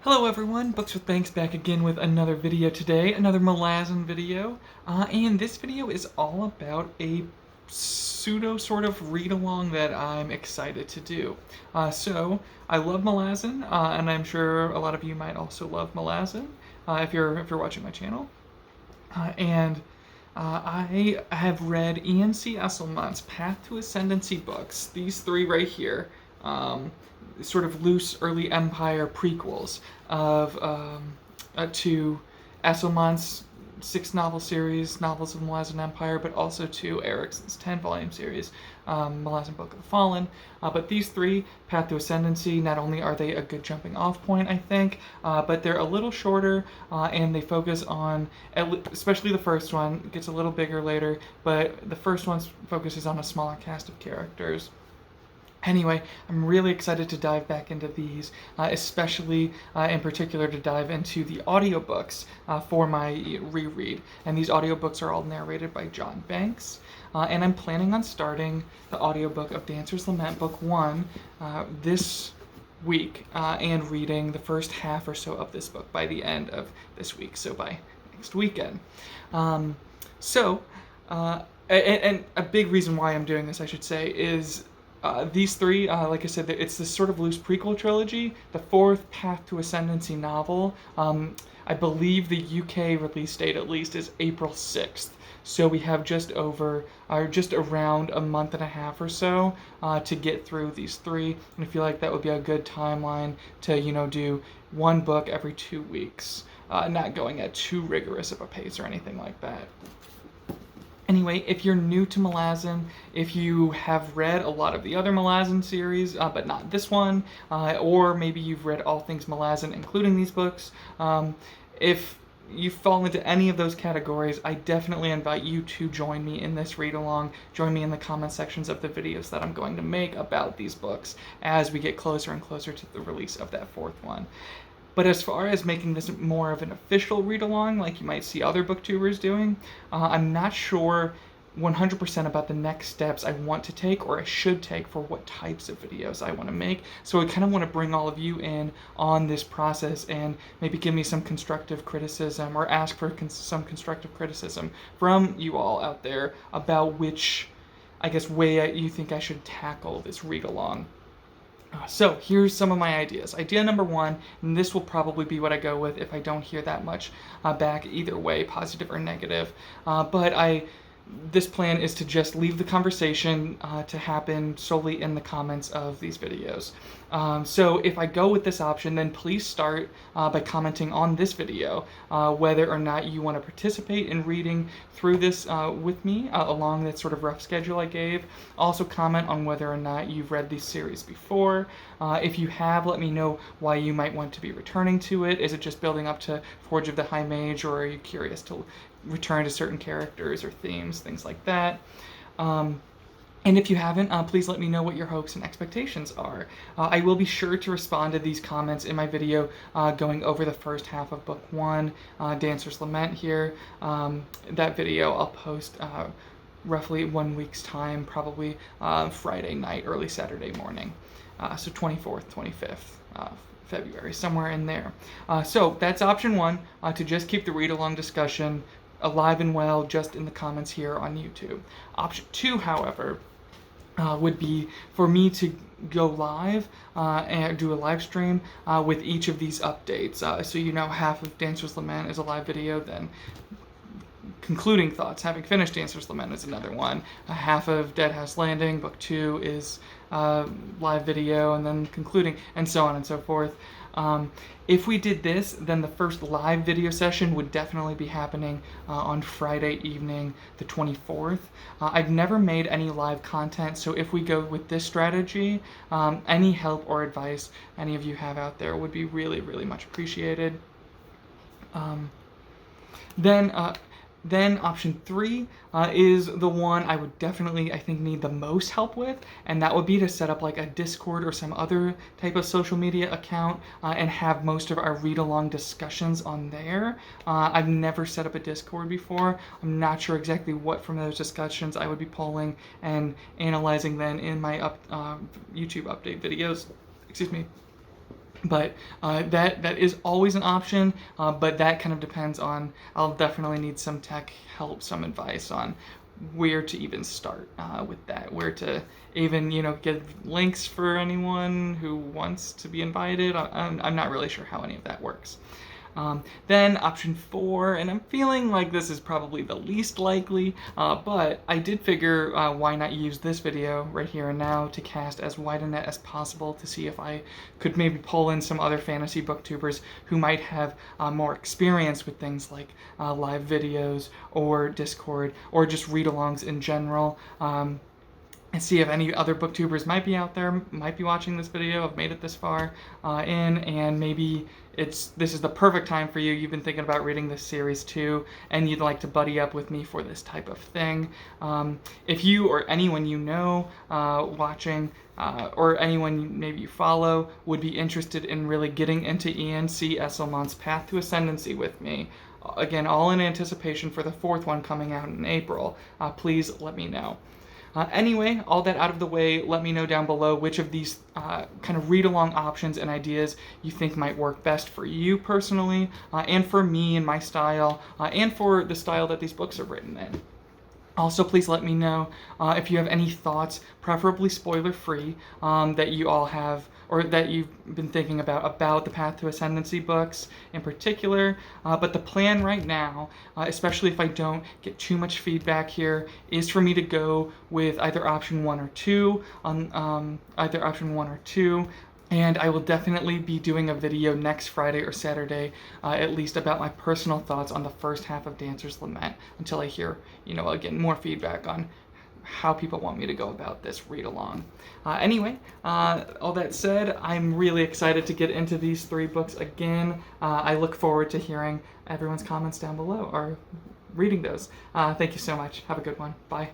Hello everyone, Books with Banks back again with another video today, another Malazan video, and this video is all about a pseudo sort of read-along that I'm excited to do. I love Malazan, and I'm sure a lot of you might also love Malazan if you're watching my channel. I have read E.N.C. Esslemont's Path to Ascendancy books, these three right here, sort of loose early Empire prequels to Esslemont's 6-novel series, Novels of the Malazan Empire, but also to Erickson's 10-volume series, Malazan Book of the Fallen. But these three, Path to Ascendancy, not only are they a good jumping off point, I think, but they're a little shorter, and they focus on, especially the first one, it gets a little bigger later, but the first one focuses on a smaller cast of characters. Anyway, I'm really excited to dive back into these, especially in particular to dive into the audiobooks for my reread. And these audiobooks are all narrated by John Banks. And I'm planning on starting the audiobook of Dancer's Lament, Book 1, this week, and reading the first half or so of this book by the end of this week, so by next weekend. And a big reason why I'm doing this, I should say, is these three, like I said, it's this sort of loose prequel trilogy. The fourth Path to Ascendancy novel, I believe the UK release date at least is April 6th. So we have just around a month and a half or so to get through these three. And I feel like that would be a good timeline to, do one book every 2 weeks, not going at too rigorous of a pace or anything like that. Anyway, if you're new to Malazan, if you have read a lot of the other Malazan series, but not this one, or maybe you've read all things Malazan, including these books, if you fall into any of those categories, I definitely invite you to join me in this read-along. Join me in the comment sections of the videos that I'm going to make about these books as we get closer and closer to the release of that fourth one. But as far as making this more of an official read-along, like you might see other booktubers doing, I'm not sure 100% about the next steps I want to take or I should take for what types of videos I want to make. So I kind of want to bring all of you in on this process and maybe give me some constructive criticism or ask for some constructive criticism from you all out there about which, I guess, way you think I should tackle this read-along. So here's some of my ideas. Idea number one, and this will probably be what I go with if I don't hear that much back either way, positive or negative. This plan is to just leave the conversation to happen solely in the comments of these videos. So if I go with this option, then please start by commenting on this video whether or not you want to participate in reading through this with me along that sort of rough schedule I gave. Also comment on whether or not you've read these series before. If you have, let me know why you might want to be returning to it. Is it just building up to Forge of the High Mage, or are you curious to return to certain characters or themes, things like that? And if you haven't, please let me know what your hopes and expectations are. I will be sure to respond to these comments in my video going over the first half of Book 1, Dancer's Lament here. That video I'll post roughly 1 week's time, probably Friday night, early Saturday morning. So 24th, 25th. February, somewhere in there. So that's option one, to just keep the read-along discussion alive and well just in the comments here on YouTube. Option two, however, would be for me to go live and do a live stream with each of these updates. So half of Dancer's Lament is a live video, then concluding thoughts, having finished Dancer's Lament, is another one. Half of Deadhouse Landing, Book 2, is live video, and then concluding, and so on and so forth. If we did this, then the first live video session would definitely be happening on Friday evening, the 24th. I've never made any live content, so if we go with this strategy, any help or advice any of you have out there would be really, really much appreciated. Then option three is the one I would definitely, I think, need the most help with, and that would be to set up like a Discord or some other type of social media account and have most of our read-along discussions on there. I've never set up a Discord before. I'm not sure exactly what from those discussions I would be polling and analyzing then in my YouTube update videos. Excuse me. But that is always an option, but that kind of depends on, I'll definitely need some tech help, some advice on where to even start with that, where to even, get links for anyone who wants to be invited. I'm not really sure how any of that works. Then option 4, and I'm feeling like this is probably the least likely, but I did figure why not use this video right here and now to cast as wide a net as possible to see if I could maybe pull in some other fantasy booktubers who might have more experience with things like live videos or Discord or just read-alongs in general. And see if any other booktubers might be out there, might be watching this video, have made it this far in, and maybe this is the perfect time for you. You've been thinking about reading this series too, and you'd like to buddy up with me for this type of thing. If you or anyone you know watching, or anyone maybe you follow, would be interested in really getting into ENC Esslemont's Path to Ascendancy with me, again, all in anticipation for the 4th one coming out in April, please let me know. Anyway, all that out of the way, let me know down below which of these kind of read-along options and ideas you think might work best for you personally, and for me and my style, and for the style that these books are written in. Also, please let me know if you have any thoughts, preferably spoiler-free, that you all have, or that you've been thinking about the Path to Ascendancy books in particular. But the plan right now, especially if I don't get too much feedback here, is for me to go with either option 1 or 2, and I will definitely be doing a video next Friday or Saturday, at least about my personal thoughts on the first half of Dancer's Lament, until I hear, again, more feedback on how people want me to go about this read-along. Anyway, all that said, I'm really excited to get into these 3 books again. I look forward to hearing everyone's comments down below, or reading those. Thank you so much. Have a good one. Bye.